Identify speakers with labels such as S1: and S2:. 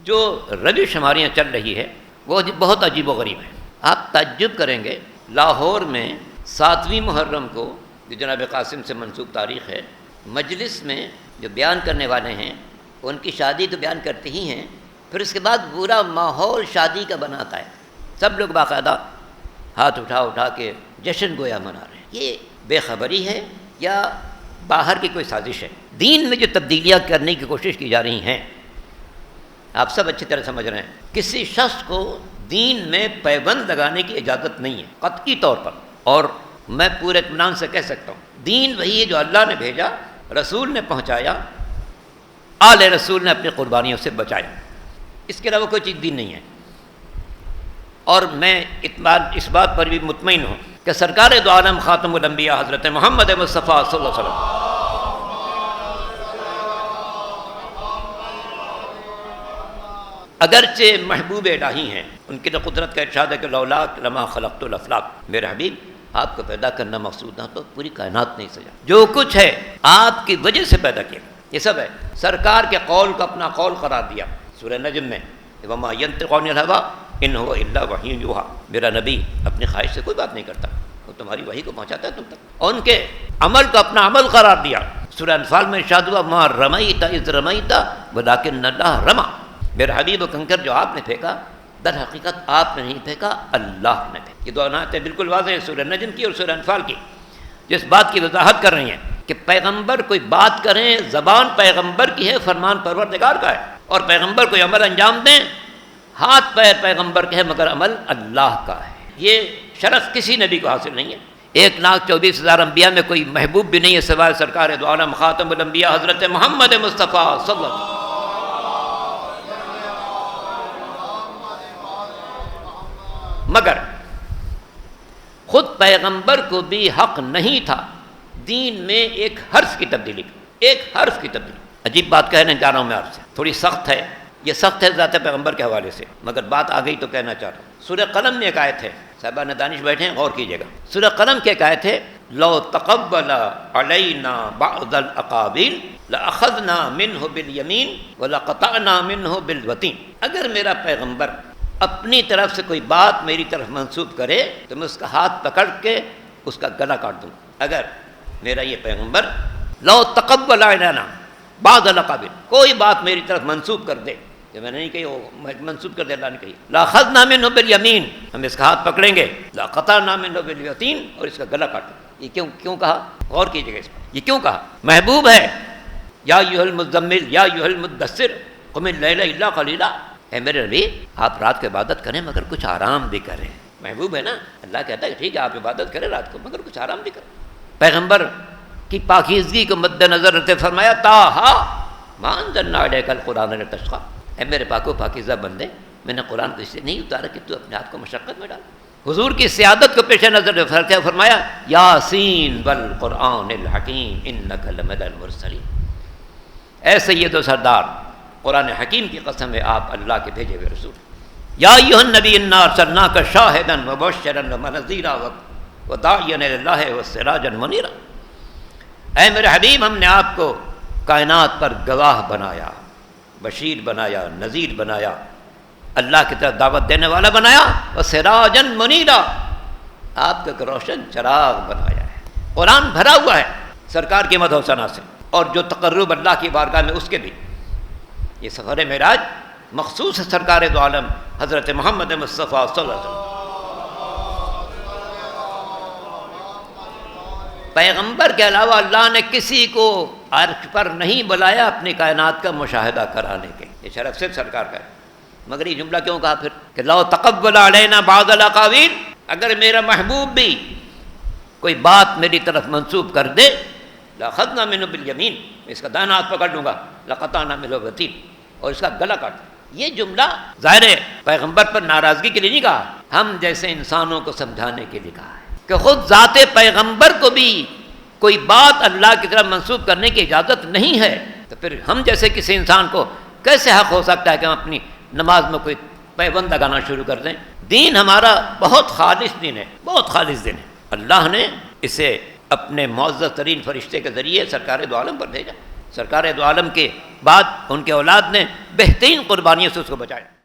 S1: جو روی شماریاں چل رہی ہے وہ بہت عجیب و غریب ہے. آپ تعجب کریں گے، لاہور میں 7ویں محرم کو جو جناب قاسم سے منسوب تاریخ ہے، مجلس میں جو بیان کرنے والے ہیں ان کی شادی تو بیان کرتے ہی ہیں، پھر اس کے بعد پورا ماحول شادی کا بناتا ہے. سب لوگ باقاعدہ ہاتھ اٹھا کے جشن گویا منا رہے ہیں. یہ بے خبری ہے یا باہر کی کوئی سازش ہے؟ دین میں جو تبدیلیاں کرنے کی کوشش کی جا رہی ہیں آپ سب اچھی طرح سمجھ رہے ہیں. کسی شخص کو دین میں پیبند لگانے کی اجازت نہیں ہے قطعی طور پر. اور میں پورے اطمینان سے کہہ سکتا ہوں دین وہی ہے جو اللہ نے بھیجا، رسول نے پہنچایا، آل رسول نے اپنی قربانیوں سے بچایا. اس کے علاوہ کوئی چیز دین نہیں ہے. اور میں اس بات پر بھی مطمئن ہوں کہ سرکار دو عالم خاتم الانبیاء حضرت محمد مصطفیٰ صلی اللہ علیہ وسلم اگرچہ محبوب الہی ہیں، ان کی تو قدرت کا ارشاد ہے کہ لولاک لما خلقت الافلاق، میرے حبیب آپ کو پیدا کرنا مقصود نہ تو پوری کائنات نہیں سجا. جو کچھ ہے آپ کی وجہ سے پیدا کیا، یہ سب ہے. سرکار کے قول کو اپنا قول قرار دیا سورہ نجم میں، وما ينطق عن الهوى ان هو الا وحی یوحى، میرا نبی اپنی خواہش سے کوئی بات نہیں کرتا، وہ تمہاری وحی کو پہنچاتا ہے تم تک. اور ان کے عمل کو اپنا عمل قرار دیا. سورہ انفال میں ارشاد ہوا ما رمیت اذ رمیت ولکن اللہ رمى، میرے حبیب و کنکر جو آپ نے پھینکا در حقیقت آپ نے نہیں پھینکا، اللہ نے پھینکا. یہ دو آیتیں بالکل واضح ہیں سورہ نجم کی اور سورہ انفال کی، جس بات کی وضاحت کر رہی ہیں کہ پیغمبر کوئی بات کریں، زبان پیغمبر کی ہے، فرمان پروردگار کا ہے. اور پیغمبر کوئی عمل انجام دیں، ہاتھ پیر پیغمبر کے ہے مگر عمل اللہ کا ہے. یہ شرف کسی نبی کو حاصل نہیں ہے. 1,24,000 انبیاء میں کوئی محبوب بھی نہیں ہے سوائے سرکار دو عالم خاتم الانبیاء حضرت محمد مصطفیٰ صلی اللہ علیہ وسلم. مگر خود پیغمبر کو بھی حق نہیں تھا دین میں ایک حرف کی تبدیلی، ایک حرف کی تبدیلی. عجیب بات کہنے جا رہا ہوں میں آپ سے، تھوڑی سخت ہے، یہ سخت ہے ذات پیغمبر کے حوالے سے، مگر بات آ گئی تو کہنا چاہ رہا ہوں. سورہ قلم میں ایک آیت ہے، صاحبان دانش بیٹھے ہیں غور کیجئے گا. سورہ قلم کی ایک آیت ہے لو تقبل علینا بعض الاقابیل لاخذنا منہ بالیمین ولقطعنا منہ بالوتین. اگر میرا پیغمبر اپنی طرف سے کوئی بات میری طرف منسوب کرے تو میں اس کا ہاتھ پکڑ کے اس کا گلا کاٹ دوں. اگر میرا یہ پیغمبر لو تقبل علینا بعض الاقابیل کوئی بات میری طرف منسوب کر دے، کہ میں نے نہیں کہی، وہ منسوب کر دے اللہ نے کہی، لاخذنا منہ بالیمین، ہم اس کا ہاتھ پکڑیں گے، لقطعنا منہ بالوتین، اور اس کا گلا کاٹیں. یہ کیوں کہا؟ غور کیجیے گا اس پر. یہ کیوں کہا؟ محبوب ہے یا ایھا المزمل یا ایھا المدثر قم اللیل الا قلیلا، اے میرے نبی آپ رات کو عبادت کریں مگر کچھ آرام بھی کریں. محبوب ہے نا، اللہ کہتا ہے ٹھیک ہے آپ عبادت کریں رات کو مگر کچھ آرام بھی کریں. پیغمبر کی پاکیزگی کو مد نظر رکھتے فرمایا طٰہٰ مَا أَنزَلْنَا عَلَيْكَ الْقُرْآنَ لِتَشْقَىٰ، اے میرے پاک و پاکیزہ بندے میں نے قرآن کو اس لیے نہیں اتارا کہ تو اپنے آپ کو مشقت میں ڈال. حضور کی سیادت کو پیش نظر رکھتے فرمایا یاسین والقرآن الحکیم انک لمن المرسلین، اے سید و سردار قرآن حکیم کی قسم ہے آپ اللہ کے بھیجے ہوئے رسول. یا ایھا النبی انا ارسلناک شاہدا ومبشرا ونذیرا وداعیا الی اللہ وسراجا منیرا، اے میرے حبیب ہم نے آپ کو کائنات پر گواہ بنایا، بشیر بنایا، نذیر بنایا، اللہ کی طرف دعوت دینے والا بنایا، وسراجا منیرا آپ کا ایک روشن چراغ بنایا ہے. قرآن بھرا ہوا ہے سرکار کی مدح و ثنا سے، اور جو تقرب اللہ کی بارگاہ میں اس کے بھی. یہ سفر معراج مخصوص ہے سرکار دو عالم حضرت محمد مصطفیٰ صلی اللہ علیہ وسلم. پیغمبر کے علاوہ اللہ نے کسی کو عرش پر نہیں بلایا اپنی کائنات کا مشاہدہ کرانے کے، یہ شرف صرف سرکار کا ہے. مگر یہ جملہ کیوں کہا پھر کہ لو تقبل علینا بعض الاقاویل، اگر میرا محبوب بھی کوئی بات میری طرف منسوب کر دے لاخذنا منہ بالیمین، اس کا دائنا ہاتھ پکڑ لوں گا، لقطعنا منہ بالوتین، اور اس کا گلا کاٹ. یہ جملہ ظاہر ہے پیغمبر پر ناراضگی کے لیے نہیں کہا، ہم جیسے انسانوں کو سمجھانے کے لیے کہا ہے کہ خود ذات پیغمبر کو بھی کوئی بات اللہ کی طرف منسوب کرنے کی اجازت نہیں ہے، تو پھر ہم جیسے کسی انسان کو کیسے حق ہو سکتا ہے کہ ہم اپنی نماز میں کوئی پیبند لگانا شروع کر دیں. دین ہمارا بہت خالص دین ہے، بہت خالص دین ہے. اللہ نے اسے اپنے معزز ترین فرشتے کے ذریعے سرکار دو عالم پر بھیجا. سرکار دو عالم کے بعد ان کے اولاد نے بہترین قربانیوں سے اس کو بچایا۔